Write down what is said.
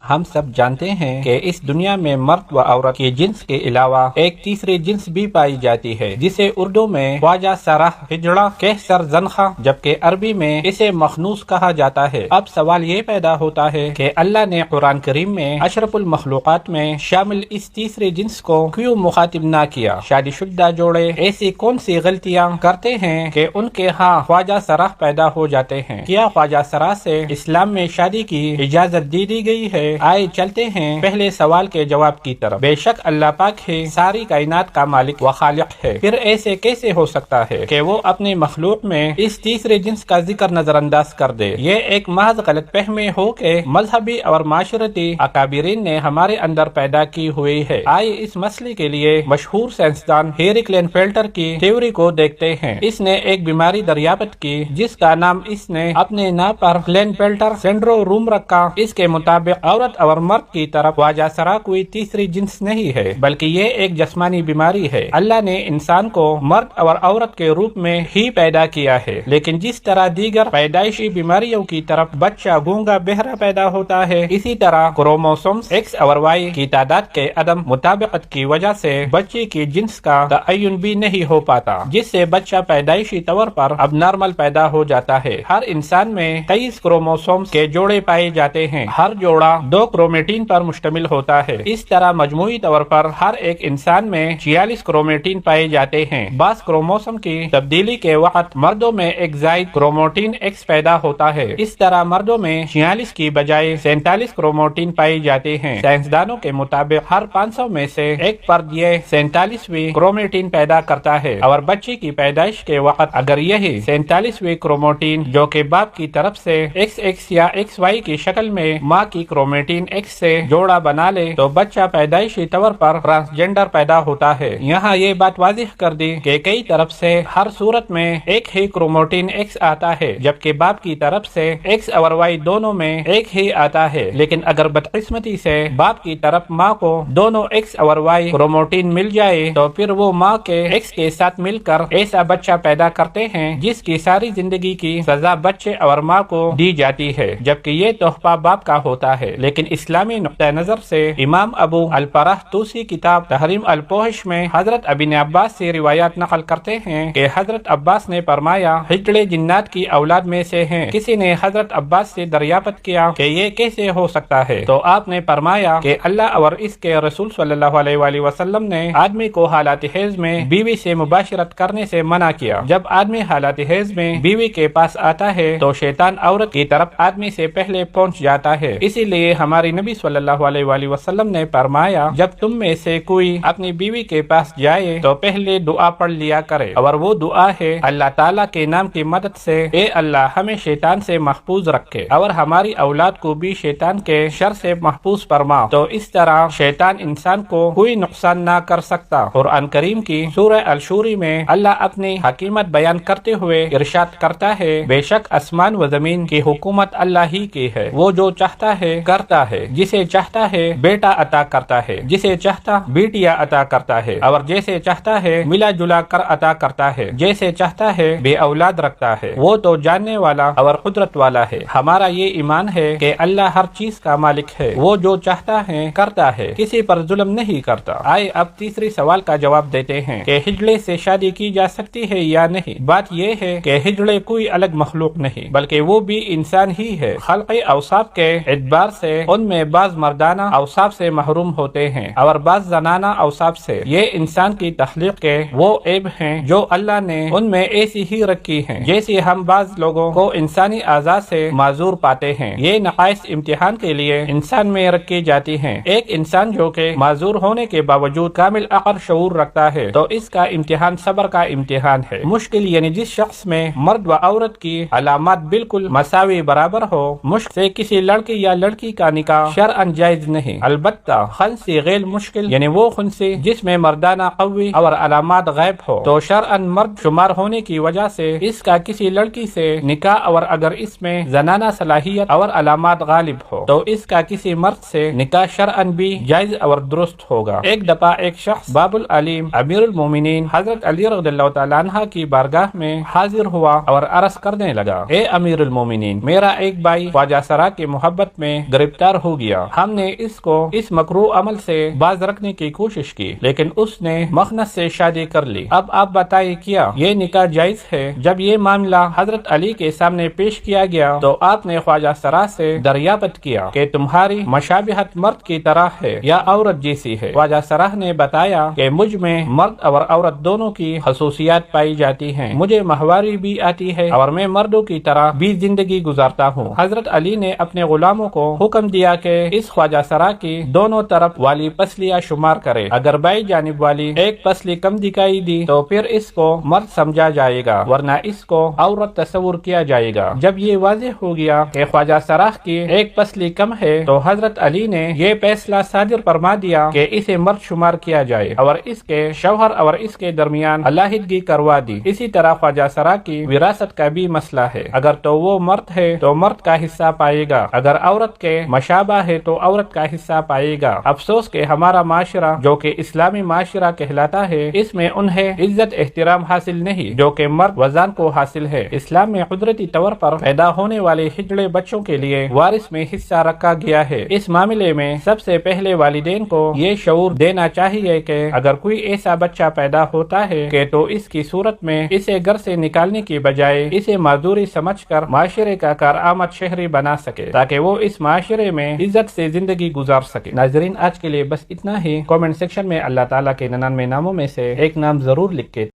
ہم سب جانتے ہیں کہ اس دنیا میں مرد و عورت کے جنس کے علاوہ ایک تیسری جنس بھی پائی جاتی ہے، جسے اردو میں خواجہ سرح، ہجڑا، کہسر زنخہ، جبکہ عربی میں اسے مخنوس کہا جاتا ہے۔ اب سوال یہ پیدا ہوتا ہے کہ اللہ نے قرآن کریم میں اشرف المخلوقات میں شامل اس تیسرے جنس کو کیوں مخاطب نہ کیا؟ شادی شدہ جوڑے ایسی کون سی غلطیاں کرتے ہیں کہ ان کے ہاں خواجہ سرح پیدا ہو جاتے ہیں؟ کیا خواجہ سرح سے اسلام میں شادی کی اجازت دی گئی ہے؟ آئے چلتے ہیں پہلے سوال کے جواب کی طرف۔ بے شک اللہ پاک ہے ساری کائنات کا مالک و خالق ہے، پھر ایسے کیسے ہو سکتا ہے کہ وہ اپنی مخلوق میں اس تیسرے جنس کا ذکر نظر انداز کر دے؟ یہ ایک محض غلط فہمی ہو کہ مذہبی اور معاشرتی اکابرین نے ہمارے اندر پیدا کی ہوئی ہے۔ آئے اس مسئلے کے لیے مشہور سائنسدان ہیری کلینفیلٹر کی تھیوری کو دیکھتے ہیں۔ اس نے ایک بیماری دریافت کی جس کا نام اس نے اپنے نام پر کلینفیلٹر سنڈروم رکھا۔ اس کے مطابق عورت اور مرد کی طرف خواجہ سرح کوئی تیسری جنس نہیں ہے، بلکہ یہ ایک جسمانی بیماری ہے۔ اللہ نے انسان کو مرد اور عورت کے روپ میں ہی پیدا کیا ہے، لیکن جس طرح دیگر پیدائشی بیماریوں کی طرف بچہ گونگا بہرا پیدا ہوتا ہے، اسی طرح کروموسومز ایکس اور وائی کی تعداد کے عدم مطابقت کی وجہ سے بچے کی جنس کا تعین بھی نہیں ہو پاتا، جس سے بچہ پیدائشی طور پر اب نارمل پیدا ہو جاتا ہے۔ ہر انسان میں 23 کروموسومز کے جوڑے پائے جاتے ہیں، ہر جوڑا 2 کرومیٹین پر مشتمل ہوتا ہے۔ اس طرح مجموعی طور پر ہر ایک انسان میں 46 کرومیٹین پائے جاتے ہیں۔ بعض کروموسوم کی تبدیلی کے وقت مردوں میں ایک زائد کروموٹین ایکس پیدا ہوتا ہے۔ اس طرح مردوں میں 46 کی بجائے 47 کروموٹین پائے جاتے ہیں۔ سائنسدانوں کے مطابق ہر 500 میں سے ایک فرد یہ 47ویں کرومیٹین پیدا کرتا ہے، اور بچے کی پیدائش کے وقت اگر یہی 47ویں کروموٹین جو کہ باپ کی طرف سے XX یا XY کی شکل میں ماں کی کرومیٹین ایکس سے جوڑا بنا لے تو بچہ پیدائشی طور پر ٹرانسجنڈر پیدا ہوتا ہے۔ یہاں یہ بات واضح کر دی کہ کئی طرف سے ہر صورت میں ایک ہی کروموٹین ایکس آتا ہے، جبکہ باپ کی طرف سے ایکس اور وائی دونوں میں ایک ہی آتا ہے، لیکن اگر بدقسمتی سے باپ کی طرف ماں کو دونوں ایکس اور وائی کروموٹین مل جائے تو پھر وہ ماں کے ایکس کے ساتھ مل کر ایسا بچہ پیدا کرتے ہیں جس کی ساری زندگی کی سزا بچے اور ماں کو دی جاتی ہے، جبکہ یہ تحفہ باپ کا ہوتا ہے۔ لیکن اسلامی نقطہ نظر سے امام ابو الفرح توسی کتاب تحریم الفوحش میں حضرت ابن عباس سے روایات نقل کرتے ہیں کہ حضرت عباس نے فرمایا ہجڑے جنات کی اولاد میں سے ہیں۔ کسی نے حضرت عباس سے دریافت کیا کہ یہ کیسے ہو سکتا ہے، تو آپ نے فرمایا کہ اللہ اور اس کے رسول صلی اللہ علیہ وآلہ وسلم نے آدمی کو حالات حیض میں بیوی سے مباشرت کرنے سے منع کیا۔ جب آدمی حالات حیض میں بیوی کے پاس آتا ہے تو شیطان عورت کی طرف آدمی سے پہلے پہنچ جاتا ہے، اسی لیے ہماری نبی صلی اللہ علیہ وآلہ وسلم نے فرمایا جب تم میں سے کوئی اپنی بیوی کے پاس جائے تو پہلے دعا پڑھ لیا کرے، اور وہ دعا ہے اللہ تعالیٰ کے نام کی مدد سے اے اللہ ہمیں شیطان سے محفوظ رکھے اور ہماری اولاد کو بھی شیطان کے شر سے محفوظ فرما، تو اس طرح شیطان انسان کو کوئی نقصان نہ کر سکتا۔ قرآن کریم کی سورہ الشوری میں اللہ اپنی حکمت بیان کرتے ہوئے ارشاد کرتا ہے بے شک آسمان و زمین کی حکومت اللہ ہی کی ہے، وہ جو چاہتا ہے کرتا ہے، جسے چاہتا ہے بیٹا عطا کرتا ہے، جسے چاہتا بیٹیاں عطا کرتا ہے، اور جیسے چاہتا ہے ملا جلا کر عطا کرتا ہے، جیسے چاہتا ہے بے اولاد رکھتا ہے، وہ تو جاننے والا اور قدرت والا ہے۔ ہمارا یہ ایمان ہے کہ اللہ ہر چیز کا مالک ہے، وہ جو چاہتا ہے کرتا ہے، کسی پر ظلم نہیں کرتا۔ آئے اب تیسری سوال کا جواب دیتے ہیں کہ ہجڑے سے شادی کی جا سکتی ہے یا نہیں۔ بات یہ ہے کہ ہجڑے کوئی الگ مخلوق نہیں بلکہ وہ بھی انسان ہی ہے۔ خلقی اوصاف کے اعتبار سے ان میں بعض مردانہ اوصاف سے محروم ہوتے ہیں اور بعض زنانہ اوصاف سے۔ یہ انسان کی تخلیق کے وہ عیب ہیں جو اللہ نے ان میں ایسی ہی رکھی ہیں، جیسے ہم بعض لوگوں کو انسانی اعضاء سے معذور پاتے ہیں۔ یہ نقائص امتحان کے لیے انسان میں رکھی جاتی ہیں۔ ایک انسان جو کہ معذور ہونے کے باوجود کامل عقل شعور رکھتا ہے تو اس کا امتحان صبر کا امتحان ہے۔ مشکل یعنی جس شخص میں مرد و عورت کی علامات بالکل مساوی برابر ہو، مشکل سے کسی لڑکی یا لڑکی کا نکاح شرعاً جائز نہیں۔ البتہ خنثی غیر مشکل یعنی وہ خنثی جس میں مردانہ قوی اور علامات غائب ہو تو شرعاً مرد شمار ہونے کی وجہ سے اس کا کسی لڑکی سے نکاح، اور اگر اس میں زنانہ صلاحیت اور علامات غالب ہو تو اس کا کسی مرد سے نکاح شرعاً بھی جائز اور درست ہوگا۔ ایک دفعہ ایک شخص باب العلیم امیر المومنین حضرت علی رضی اللہ تعالیٰ عنہ کی بارگاہ میں حاضر ہوا اور عرض کرنے لگا اے امیر المومنین، میرا ایک بھائی خواجہ سرح کی محبت میں گرفتار گرفتار ہو گیا۔ ہم نے اس کو اس مکروہ عمل سے باز رکھنے کی کوشش کی، لیکن اس نے مخنث سے شادی کر لی۔ اب آپ بتائیں کیا یہ نکاح جائز ہے؟ جب یہ معاملہ حضرت علی کے سامنے پیش کیا گیا تو آپ نے خواجہ سرا سے دریافت کیا کہ تمہاری مشابہت مرد کی طرح ہے یا عورت جیسی ہے؟ خواجہ سرا نے بتایا کہ مجھ میں مرد اور عورت دونوں کی خصوصیات پائی جاتی ہیں، مجھے ماہواری بھی آتی ہے اور میں مردوں کی طرح بھی زندگی گزارتا ہوں۔ حضرت علی نے اپنے غلاموں کو حکم دیا کہ اس خواجہ سرا کی دونوں طرف والی پسلیاں شمار کرے، اگر بائیں جانب والی ایک پسلی کم دکھائی دی تو پھر اس کو مرد سمجھا جائے گا، ورنہ اس کو عورت تصور کیا جائے گا۔ جب یہ واضح ہو گیا کہ خواجہ سرا کی ایک پسلی کم ہے تو حضرت علی نے یہ فیصلہ صادر فرما دیا کہ اسے مرد شمار کیا جائے اور اس کے شوہر اور اس کے درمیان علیحدگی کروا دی۔ اسی طرح خواجہ سرا کی وراثت کا بھی مسئلہ ہے، اگر تو وہ مرد ہے تو مرد کا حصہ پائے گا، اگر عورت کے مشابہ ہے تو عورت کا حصہ پائے گا۔ افسوس کہ ہمارا معاشرہ جو کہ اسلامی معاشرہ کہلاتا ہے، اس میں انہیں عزت احترام حاصل نہیں جو کہ مرد و زن کو حاصل ہے۔ اسلام میں قدرتی طور پر پیدا ہونے والے ہجڑے بچوں کے لیے وارث میں حصہ رکھا گیا ہے۔ اس معاملے میں سب سے پہلے والدین کو یہ شعور دینا چاہیے کہ اگر کوئی ایسا بچہ پیدا ہوتا ہے کہ تو اس کی صورت میں اسے گھر سے نکالنے کی بجائے اسے معذوری سمجھ کر معاشرے کا کارآمد شہری بنا سکے تاکہ وہ اس معاشرے میں عزت سے زندگی گزار سکے۔ ناظرین، آج کے لیے بس اتنا ہی۔ کامنٹ سیکشن میں اللہ تعالیٰ کے 99 ناموں میں سے ایک نام ضرور لکھ کے